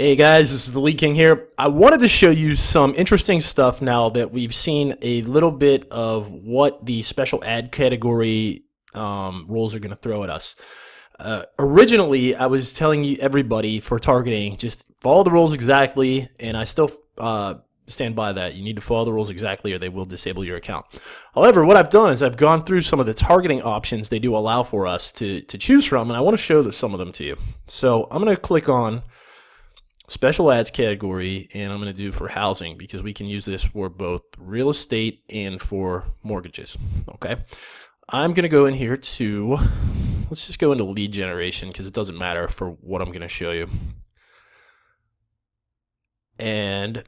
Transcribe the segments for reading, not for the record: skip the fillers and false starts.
Hey guys, this is the Lead King here. I wanted to show you some interesting stuff now that we've seen a little bit of what the special ad category rules are going to throw at us. Originally, I was telling you everybody for targeting, just follow the rules exactly, and I still stand by that. You need to follow the rules exactly or they will disable your account. However, what I've done is I've gone through some of the targeting options they do allow for us to choose from, and I want to show some of them to you. So I'm going to click on special ads category, and I'm going to do for housing because we can use this for both real estate and for mortgages. Okay, I'm going to go in here to, let's just go into lead generation because it doesn't matter for what I'm going to show you. And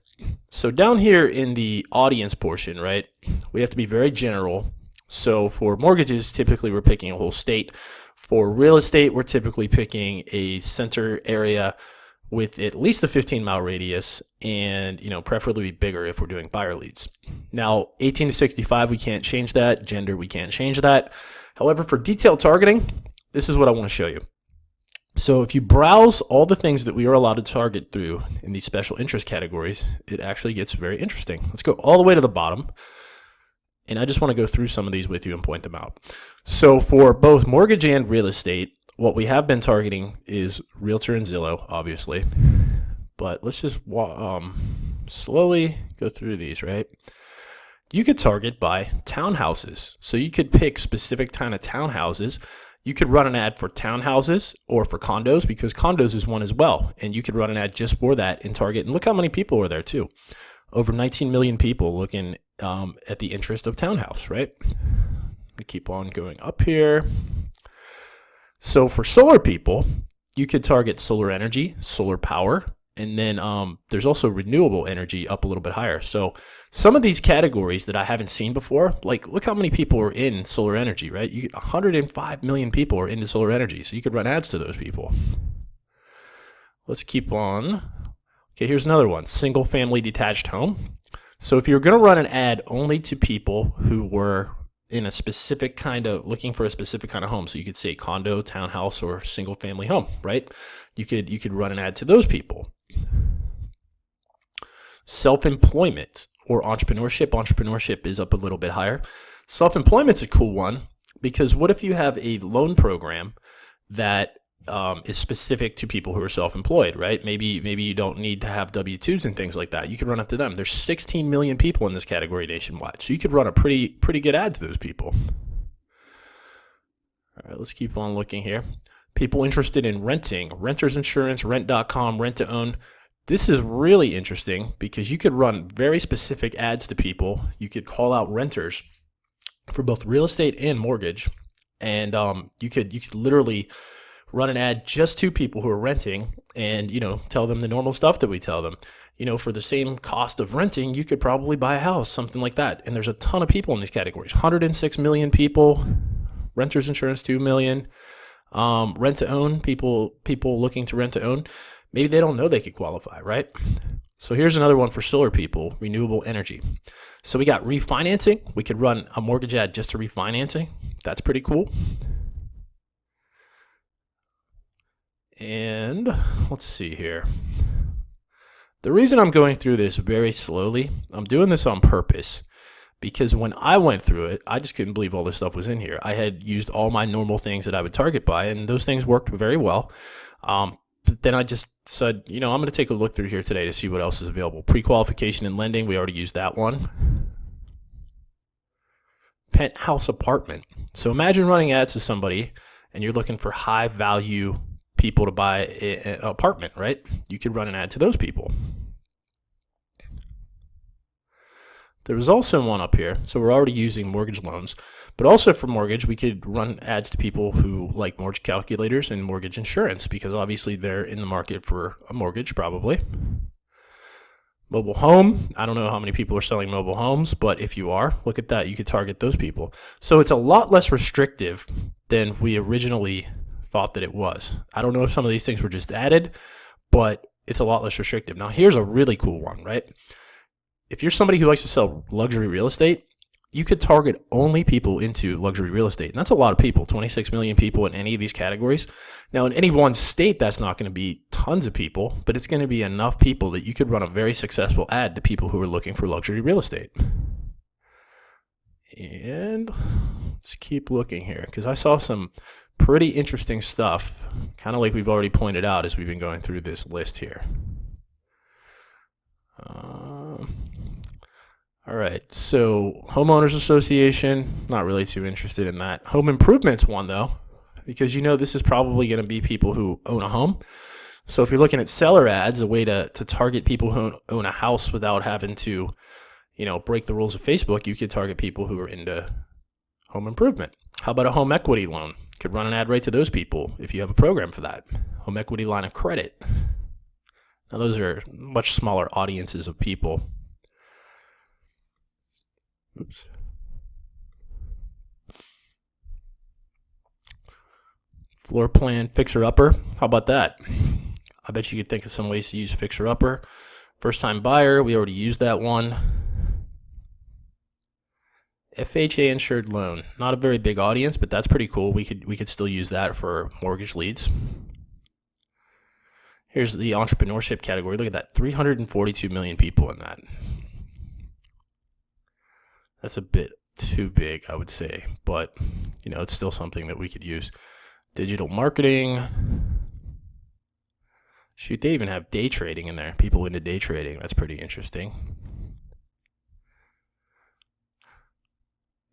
so down here in the audience portion, right, we have to be very general. So for mortgages, typically we're picking a whole state. For real estate, we're typically picking a center area with at least a 15-mile radius and, preferably bigger if we're doing buyer leads. Now, 18 to 65, we can't change that. Gender, we can't change that. However, for detailed targeting, this is what I want to show you. So if you browse all the things that we are allowed to target through in these special interest categories, it actually gets very interesting. Let's go all the way to the bottom. And I just want to go through some of these with you and point them out. So for both mortgage and real estate, what we have been targeting is Realtor and Zillow, obviously. But let's just slowly go through these, right? You could target by townhouses. So you could pick specific kind of townhouses. You could run an ad for townhouses or for condos because condos is one as well. And you could run an ad just for that and target. And look how many people are there too. Over 19 million people looking at the interest of townhouse, right? We keep on going up here. So for solar people, you could target solar energy, solar power, and then there's also renewable energy up a little bit higher. So some of these categories that I haven't seen before, like look how many people are in solar energy, right? 105 million people are into solar energy, so you could run ads to those people. Let's keep on. Okay, here's another one, single family detached home. So if you're going to run an ad only to people who were in a specific kind of, looking for a specific kind of home. So you could say condo, townhouse, or single family home, right? You could run an ad to those people. Self-employment or entrepreneurship. Entrepreneurship is up a little bit higher. Self-employment's a cool one because what if you have a loan program that is specific to people who are self-employed, right? Maybe you don't need to have W-2s and things like that. You could run it to them. There's 16 million people in this category nationwide, so you could run a pretty good ad to those people. All right, let's keep on looking here. People interested in renting, renters insurance, rent.com, rent to own. This is really interesting because you could run very specific ads to people. You could call out renters for both real estate and mortgage, and you could literally run an ad just to people who are renting and, tell them the normal stuff that we tell them. For the same cost of renting, you could probably buy a house, something like that. And there's a ton of people in these categories. 106 million people, renters insurance 2 million, rent to own, people looking to rent to own. Maybe they don't know they could qualify, right? So here's another one for solar people, renewable energy. So we got refinancing. We could run a mortgage ad just to refinancing. That's pretty cool. And let's see here. The reason I'm going through this very slowly, I'm doing this on purpose because when I went through it, I just couldn't believe all this stuff was in here. I had used all my normal things that I would target by, and those things worked very well. But then I just said, I'm going to take a look through here today to see what else is available. Pre-qualification and lending, we already used that one. Penthouse apartment. So imagine running ads to somebody, and you're looking for high value people to buy an apartment, right? You could run an ad to those people. There was also one up here. So we're already using mortgage loans, but also for mortgage, we could run ads to people who like mortgage calculators and mortgage insurance because obviously they're in the market for a mortgage probably. Mobile home. I don't know how many people are selling mobile homes, but if you are, look at that. You could target those people. So it's a lot less restrictive than we originally thought that it was. I don't know if some of these things were just added, but it's a lot less restrictive. Now, here's a really cool one, right? If you're somebody who likes to sell luxury real estate, you could target only people into luxury real estate. And that's a lot of people, 26 million people in any of these categories. Now, in any one state, that's not going to be tons of people, but it's going to be enough people that you could run a very successful ad to people who are looking for luxury real estate. And let's keep looking here, because I saw some pretty interesting stuff, kind of like we've already pointed out as we've been going through this list here. All right, so homeowners association, not really too interested in that. Home improvements one though, because this is probably going to be people who own a home. So if you're looking at seller ads, a way to target people who own a house without having to, break the rules of Facebook, you could target people who are into home improvement. How about a home equity loan? Could run an ad right to those people if you have a program for that. Home equity line of credit. Now those are much smaller audiences of people. Oops. Floor plan fixer-upper. How about that? I bet you could think of some ways to use fixer-upper. First-time buyer, we already used that one. FHA insured loan. Not a very big audience, but that's pretty cool. We could still use that for mortgage leads. Here's the entrepreneurship category. Look at that, 342 million people in that. That's a bit too big, I would say, but it's still something that we could use. Digital marketing. Shoot, they even have day trading in there. People into day trading. That's pretty interesting.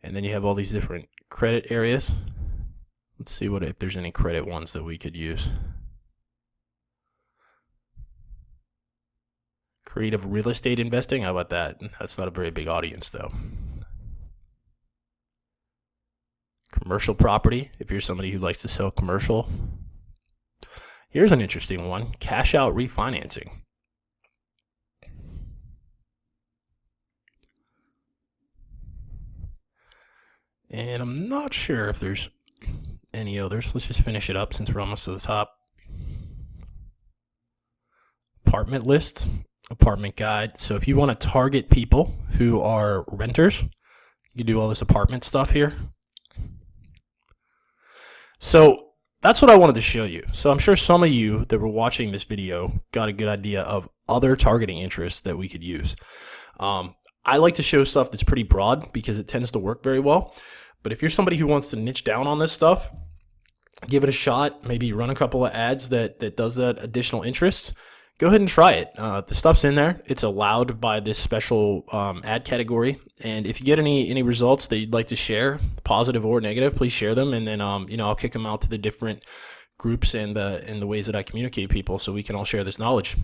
And then you have all these different credit areas. Let's see if there's any credit ones that we could use. Creative real estate investing. How about that? That's not a very big audience though. Commercial property, if you're somebody who likes to sell commercial. Here's an interesting one, cash out refinancing. And I'm not sure if there's any others. Let's just finish it up since we're almost to the top. Apartment list, apartment guide. So if you want to target people who are renters, you can do all this apartment stuff here. So that's what I wanted to show you. So I'm sure some of you that were watching this video got a good idea of other targeting interests that we could use. I like to show stuff that's pretty broad because it tends to work very well. But if you're somebody who wants to niche down on this stuff, give it a shot, maybe run a couple of ads that does that additional interest, go ahead and try it. The stuff's in there. It's allowed by this special ad category. And if you get any results that you'd like to share, positive or negative, please share them. And then I'll kick them out to the different groups and the ways that I communicate with people so we can all share this knowledge.